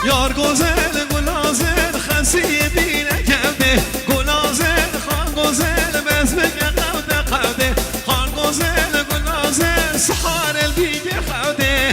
یار گزل گلازل خسی بینه کرده گلازل خان گزل بس بگه قوده قوده خان گزل گلازل سحار البیگه قوده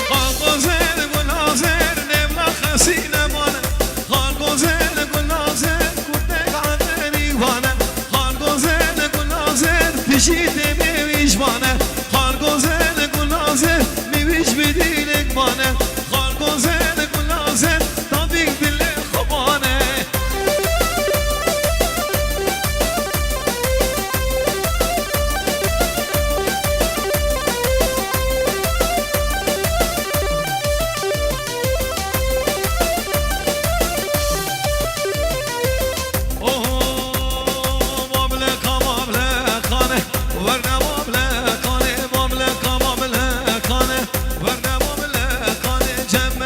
خان گزل گلازل نمنا خسی نمانه خان گزل گلازل کده قوده نیوانه خان گزل گلازل پیشیده میویشوانه خان گزل گلازل میویش بدینک مانه خان گزل گلازل تابیک دل خوبانه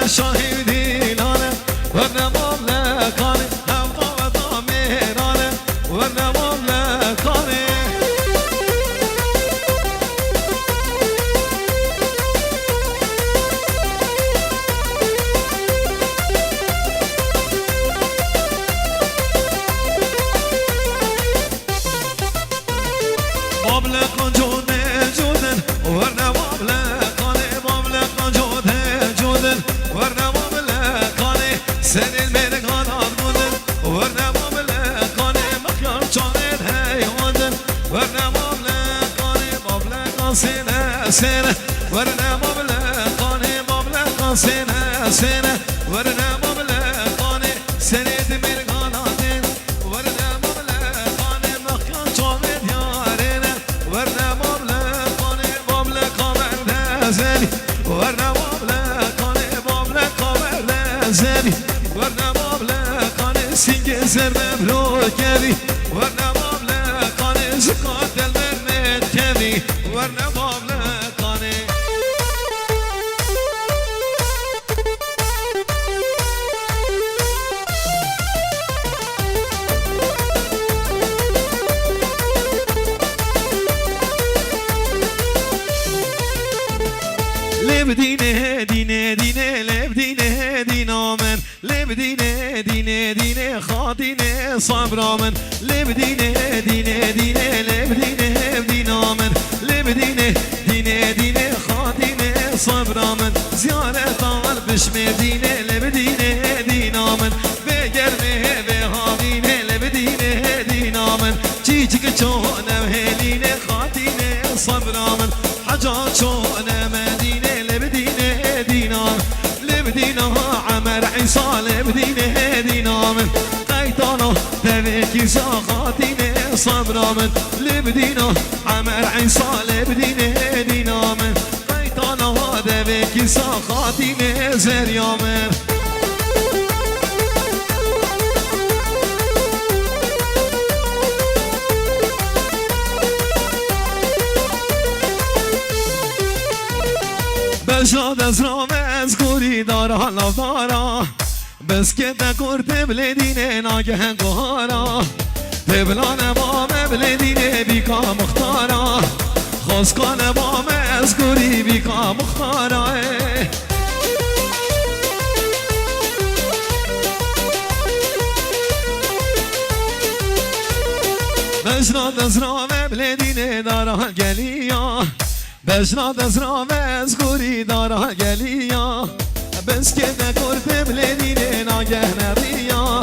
شاهدی نانه ورنمام لکانه هم قوضا میرانه ورنمام لکانه باب لکان جوده جودن ورنمام لکانه باب لکان جوده جودن ورنمام لکانه سن الملکان آدمودن ورنمام لکانه مخیار چانه هیوندن ورنمام لکانه باب لکان سنه سنه ورنمام لکانه باب لکان سنه سنه ورنمام لکانه سنه دملکان آدن ورنمام لکانه مخیار چانه دیارنه ورنمام لکانه باب لکان بردزنی ورنمام لکانه باب لکان بردزنی ورنمام لکانه سینگ زرم رو کبی ورنمام لکانه زکات دل برمت کبی ورنمام لکانه لب دینه دینه دینه لب دینه دینامن لب دینه دینه دینه خاطینه صبرامن لب دینه دینه دینه لب دینه دینامن لب دینه دینه دینه خاطینه صبرامن زیارت قلبش مدینه لب دینه دینامن بگرمه به هاوینه لب دینه دینامن چیچک چونه هلینه خاطینه صبرامن حجا چونه مدینه لبدينه دينام لبدينه عمر عيسى لبدينه دينام قيطانه تبكي ساخاتينه صبرامن لبدينه عمر عيسى لبدينه دينام قيطانه تبكي ساخاتينه زريامن بشاد از رامز گوری دارا لفدارا بس که دکور تبل دینه ناگه گوهارا تبلان با مبل دینه بیکا مختارا خسکان با مز گوری بیکا مختارا بشاد از رامز دینه دارا گلیا بشناد از رامز گوری دارا گلیا بس که نکر تبل دینه ناگه نریا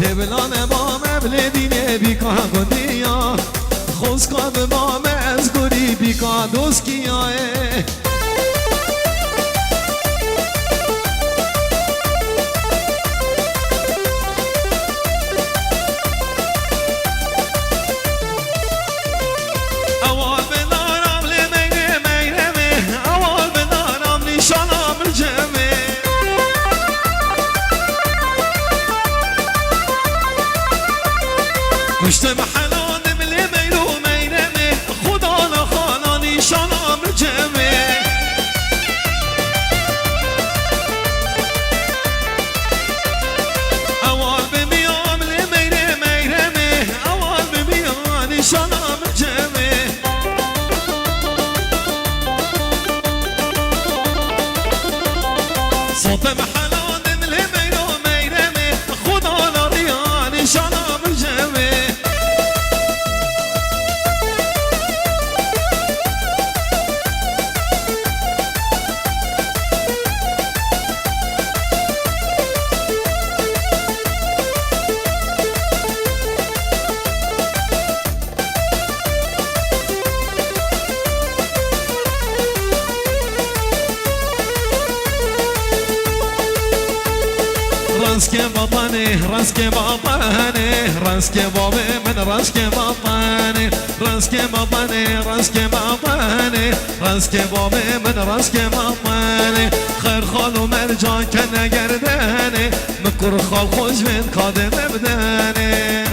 تبلان با مبل دینه بیکا گندیا خوزکاد با مز گوری بیکا دوسکیا مشت محلان ملی میرو مینمه خدا نخانا نیشانم جمه بابانه رزق بابانه رزق بابا من رزق بابانه رزق بابانه رزق بابانه رزق بابا من رزق بابانه خیر خال و مرجان که نگردنه مکر خال خوش من کادم بدنه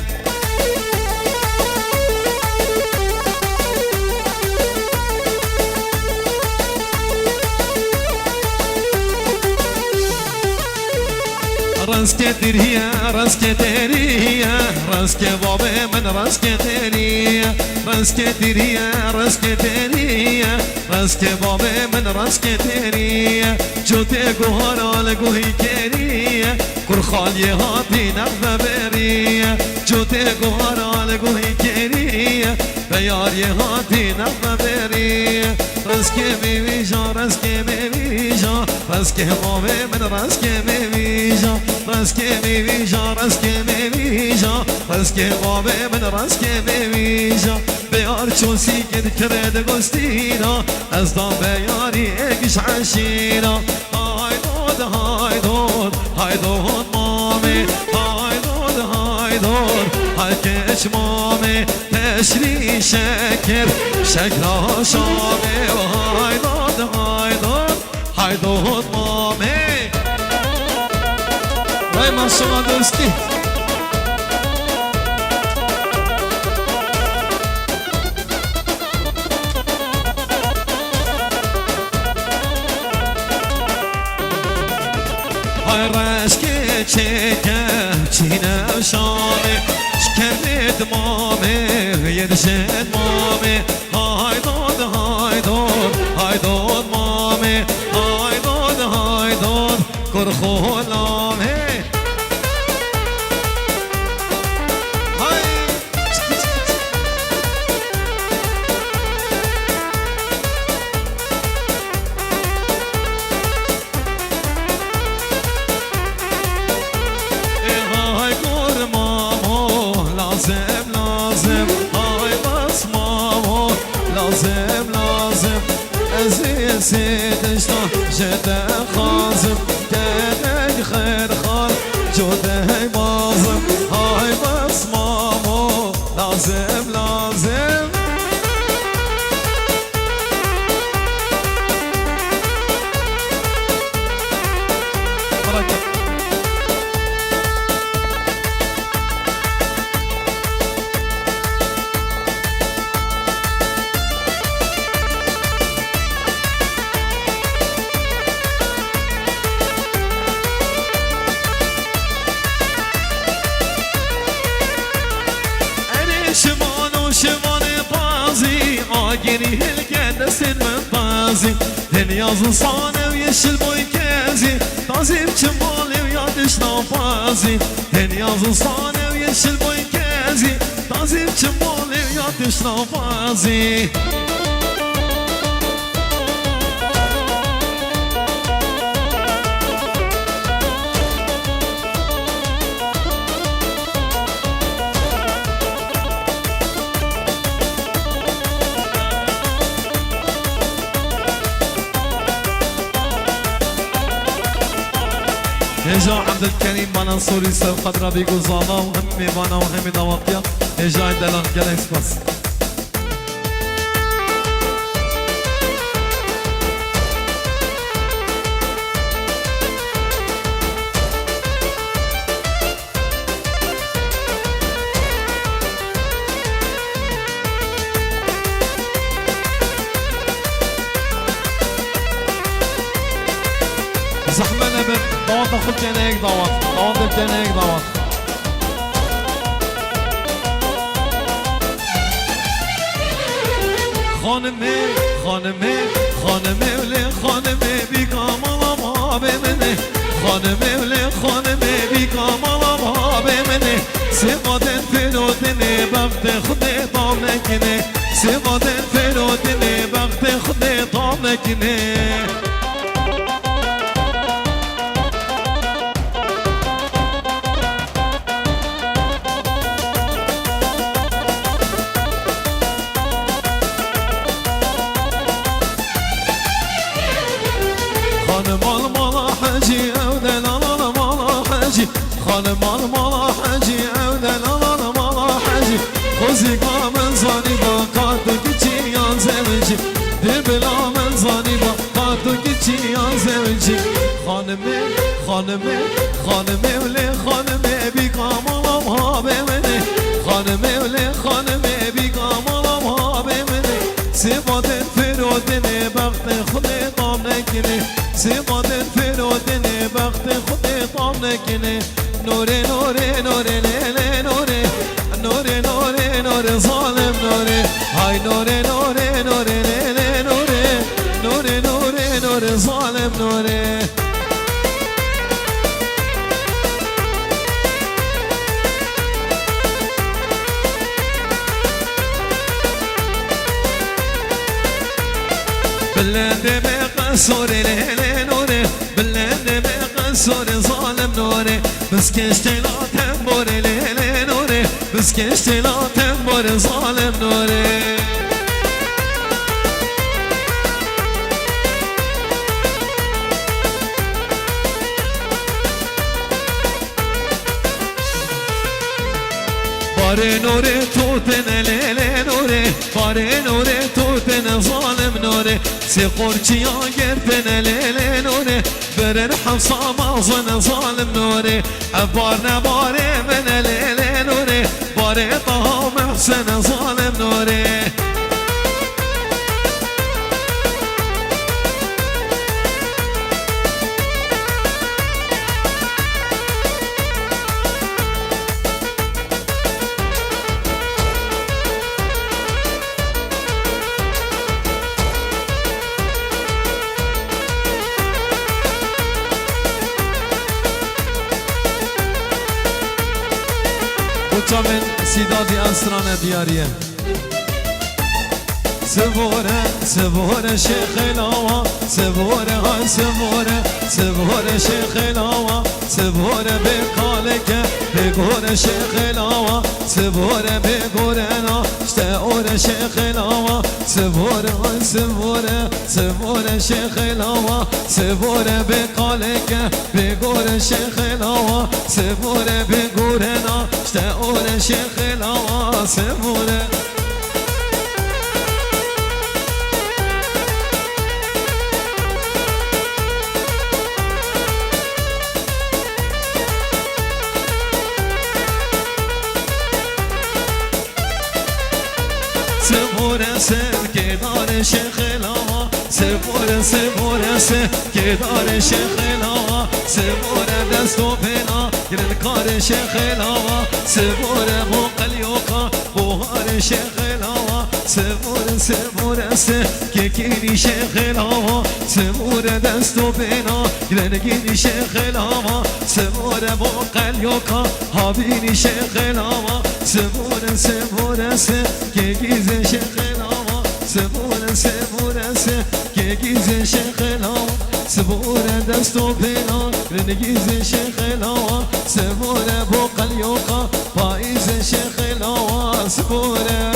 رزق دریه رزق دریه رزق بابا من رزق دریه رزق دریه رزق دریه رزق بابا من رزق دریه جوته گوهرال گوهی کریه کر خالی هاتی نغمه بریه جوته گوهرال گوهی کریه بیاری هاتی نغمه بریه رزق میویجا رزق میویجا رزق بابا من رزق میویجا رزق میویجا رزق میویجا رزق بابا من رزق میویجا بیار چوسی کد کرد گستینا از دام بیاری اگش عشینا های دود های دود های دود مامی های دود های دود های کش مامی تشری شکر شکر شامی های دود های دود های دود مامی وای من شما دوستی های رشک چکه چینه و شامه شکرد مامه یدشد مامه های داد های داد های داد مامه های داد های داد کرخولامه لازم لازم های بس مامو لازم لازم ازی سیدشتا جده خازم کنگ خیر خال جده بازم های بس مامو لازم لازم آگری هلکن دستین من بازی دنیازو سانه و yeşil boy kezi Tazim çimali و یادش نافازی دنیازو سانه و yeşil boy kezi Tazim çimali و یادش نافازی هجا عبد الكريم بانا سوري سو خضرا بيقول زانا وهمي بانا وهمي دواقيا هجا دلان جالكس بس زحمة نبت دعوات أخذ كناك دعوات الكناك دعوات خانمي خانمي خانمي ولي خانمي بيك عمال ما بمني خانمي ولي خانمي بيك عمال ما بمني سيبادن فلودني بغت خدي طعمكني سيبادن فلودني بغت خدي طعمكني خانم مالا حجی اودل مالا حجی خوزی من زانی با کاتو کچی یا زمجی دل بلا من زانی با کاتو کچی یا زمجی خانمه خانمه خانمه ولی خانمه بی کامالم ها بمنه خانمه ولی خانمه بی کامالم ها بمنه سبادن فرودنه بخت خود قام نکنه سبادن فرودنه بخت خود قام نکنه نوره نوره نوره لیله نوره نوره نوره نوره ظالم نوره های نوره نوره نوره لیله نوره نوره نوره نوره ظالم نوره بلنده بقصور لیله نوره بلنده بقصور ظالم نوره بس کشتی لا تنبور لیله نوره بس کشتی لا تنبور ظالم نوره باره نوره توتن لیله نوره باره نوره توتن ظالم نوره سی قرچی ها گرتن لیله نوره برن حفصا مازن ظالم نوره بار نباره من لیله نوره باره طها محسن ظالم نوره من سیدادی اسران دیاریه سبوره سبوره شیخ لاوا سبوره های سبوره سبوره شیخ لاوا سبوره بکالکه بگوره شیخ لاوا سبوره بگوره نا شتاوره شیخ لاوا سبوره های سبوره سبوره شیخ لاوا سبوره بکالکه بگوره شیخ لاوا سبوره بگوره نا شتاوره شیخ لاوا سبوره سبوره سر که داره شیخ لاوا سبوره سبوره سر که داره شیخ لاوا سبوره دست و پنا گرن کار شیخ لاوا سبوره بو قلیوکا بوهار شیخ لاوا سبوره سبوره سر که گیری شیخ لاوا سبوره دست و پنا گرن گیری شیخ لاوا سبوره بو قلیوکا هابینی شیخ لاوا سبوره سبوره سر که گیزه شیخ لاوا سبوره سبوره سر که گیزه شیخ لاوا سبوره دست و پینا رنگیزه شیخ لاوا سبوره بو قلیوقا پاییزه شیخ لاوا سبوره